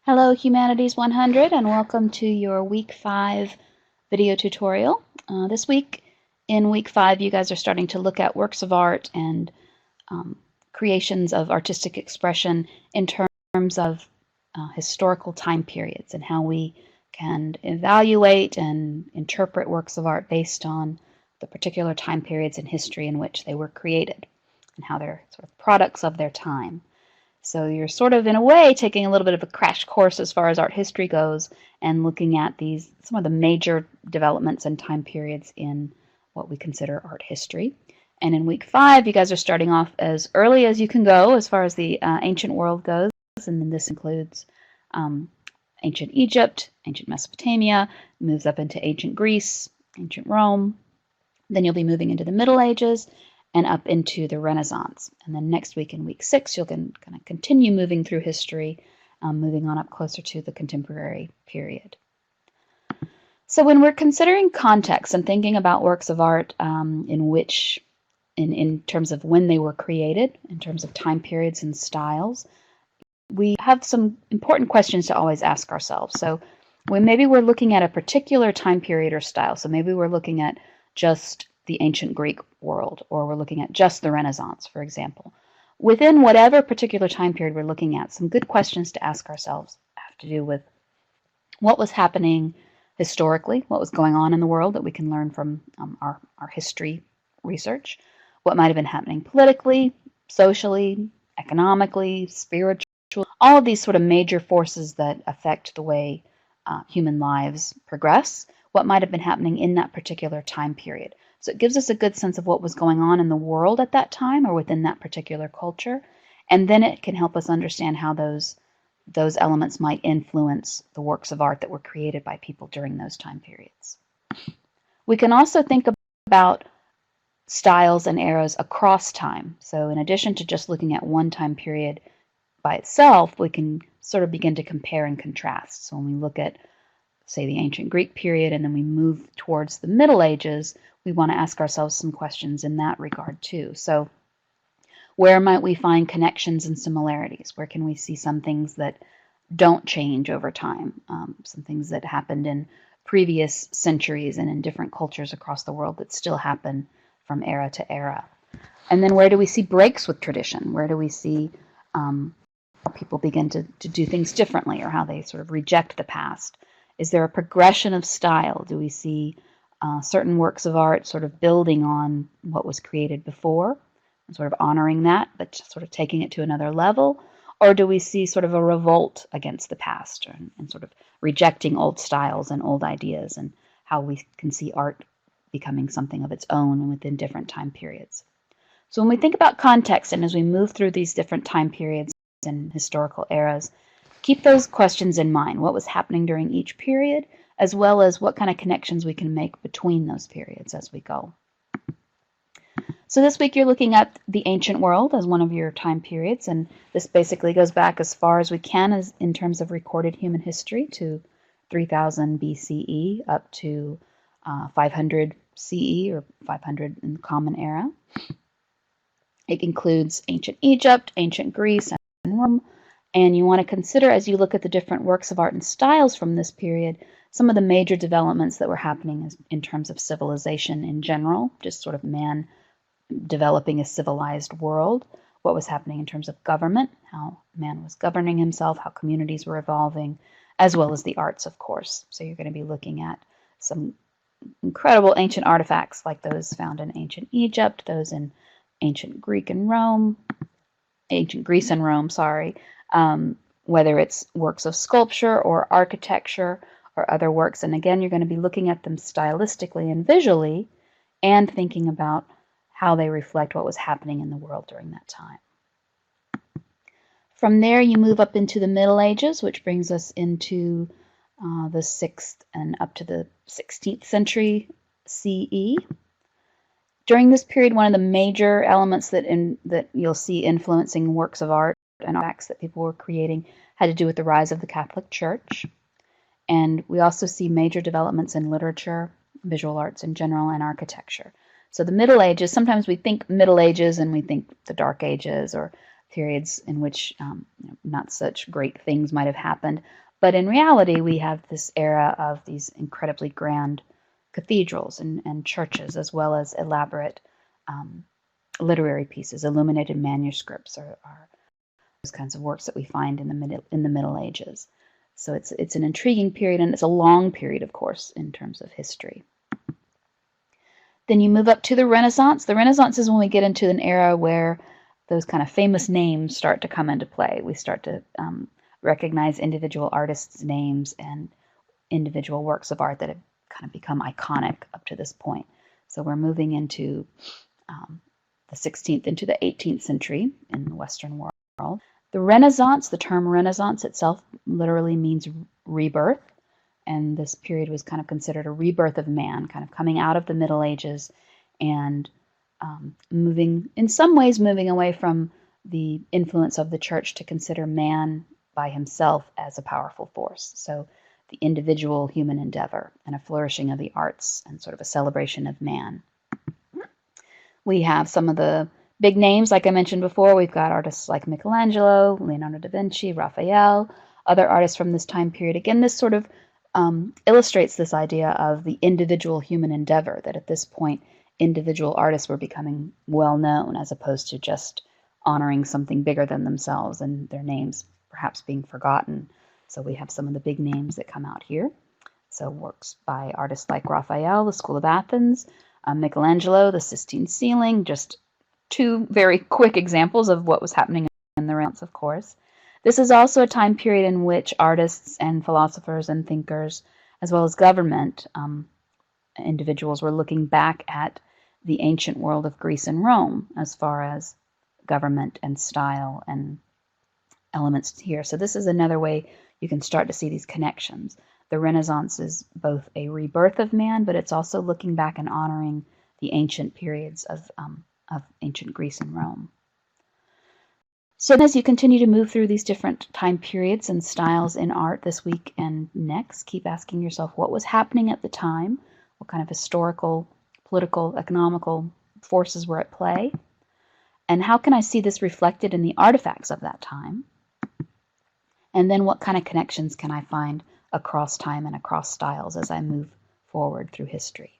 Hello Humanities 100 and welcome to your week 5 video tutorial. This week, in week 5, you guys are starting to look at works of art and creations of artistic expression in terms of historical time periods and how we can evaluate and interpret works of art based on the particular time periods in history in which they were created and how they're sort of products of their time. So you're sort of, in a way, taking a little bit of a crash course as far as art history goes and looking at some of the major developments and time periods in what we consider art history. And in week 5, you guys are starting off as early as you can go as far as the ancient world goes. And then this includes ancient Egypt, ancient Mesopotamia, moves up into ancient Greece, ancient Rome. Then you'll be moving into the Middle Ages and up into the Renaissance. And then next week in week 6, you'll kind of continue moving through history, moving on up closer to the contemporary period. So when we're considering context and thinking about works of art in terms of when they were created, in terms of time periods and styles, we have some important questions to always ask ourselves. So when maybe we're looking at a particular time period or style, so maybe we're looking at just the ancient Greek world, or we're looking at just the Renaissance, for example. Within whatever particular time period we're looking at, some good questions to ask ourselves have to do with what was happening historically, what was going on in the world that we can learn from our history research, what might have been happening politically, socially, economically, spiritually, all of these sort of major forces that affect the way human lives progress, what might have been happening in that particular time period. So it gives us a good sense of what was going on in the world at that time or within that particular culture. And then it can help us understand how those elements might influence the works of art that were created by people during those time periods. We can also think about styles and eras across time. So in addition to just looking at one time period by itself, we can sort of begin to compare and contrast. So when we look at, say, the ancient Greek period and then we move towards the Middle Ages, we want to ask ourselves some questions in that regard too. So where might we find connections and similarities? Where can we see some things that don't change over time? Some things that happened in previous centuries and in different cultures across the world that still happen from era to era. And then where do we see breaks with tradition? Where do we see how people begin to do things differently or how they sort of reject the past? Is there a progression of style? Do we see certain works of art sort of building on what was created before, and sort of honoring that, but sort of taking it to another level? Or do we see sort of a revolt against the past and sort of rejecting old styles and old ideas, and how we can see art becoming something of its own and within different time periods? So when we think about context and as we move through these different time periods and historical eras, keep those questions in mind. What was happening during each period, as well as what kind of connections we can make between those periods as we go. So this week you're looking at the ancient world as one of your time periods, and this basically goes back as far as we can as in terms of recorded human history to 3000 BCE up to 500 CE or 500 in the Common Era. It includes ancient Egypt, ancient Greece, and Rome. And you want to consider, as you look at the different works of art and styles from this period, some of the major developments that were happening in terms of civilization in general, just sort of man developing a civilized world, what was happening in terms of government, how man was governing himself, how communities were evolving, as well as the arts, of course. So you're going to be looking at some incredible ancient artifacts like those found in ancient Egypt, those in ancient Greece and Rome, whether it's works of sculpture or architecture or other works. And again, you're going to be looking at them stylistically and visually and thinking about how they reflect what was happening in the world during that time. From there, you move up into the Middle Ages, which brings us into the 6th and up to the 16th century CE. During this period, one of the major elements that you'll see influencing works of art and artifacts that people were creating had to do with the rise of the Catholic Church. And we also see major developments in literature, visual arts in general, and architecture. So the Middle Ages, sometimes we think Middle Ages and we think the Dark Ages or periods in which not such great things might have happened. But in reality, we have this era of these incredibly grand cathedrals and churches, as well as elaborate literary pieces. Illuminated manuscripts are those kinds of works that we find in the Middle Ages. So it's an intriguing period, and it's a long period, of course, in terms of history. Then you move up to the Renaissance. The Renaissance is when we get into an era where those kind of famous names start to come into play. We start to recognize individual artists' names and individual works of art that have kind of become iconic up to this point. So we're moving into the 16th into the 18th century in the Western world. The Renaissance, the term Renaissance itself literally means rebirth. And this period was kind of considered a rebirth of man, kind of coming out of the Middle Ages and moving, in some ways, moving away from the influence of the church to consider man by himself as a powerful force. So the individual human endeavor and a flourishing of the arts and sort of a celebration of man. We have some of the big names, like I mentioned before. We've got artists like Michelangelo, Leonardo da Vinci, Raphael, other artists from this time period. Again, this sort of illustrates this idea of the individual human endeavor, that at this point, individual artists were becoming well known as opposed to just honoring something bigger than themselves and their names perhaps being forgotten. So we have some of the big names that come out here. So works by artists like Raphael, the School of Athens, Michelangelo, the Sistine Ceiling, just two very quick examples of what was happening in the Renaissance, of course. This is also a time period in which artists and philosophers and thinkers, as well as government individuals, were looking back at the ancient world of Greece and Rome as far as government and style and elements here. So this is another way you can start to see these connections. The Renaissance is both a rebirth of man, but it's also looking back and honoring the ancient periods of ancient Greece and Rome. So as you continue to move through these different time periods and styles in art this week and next, keep asking yourself what was happening at the time, what kind of historical, political, economical forces were at play, and how can I see this reflected in the artifacts of that time? And then what kind of connections can I find across time and across styles as I move forward through history?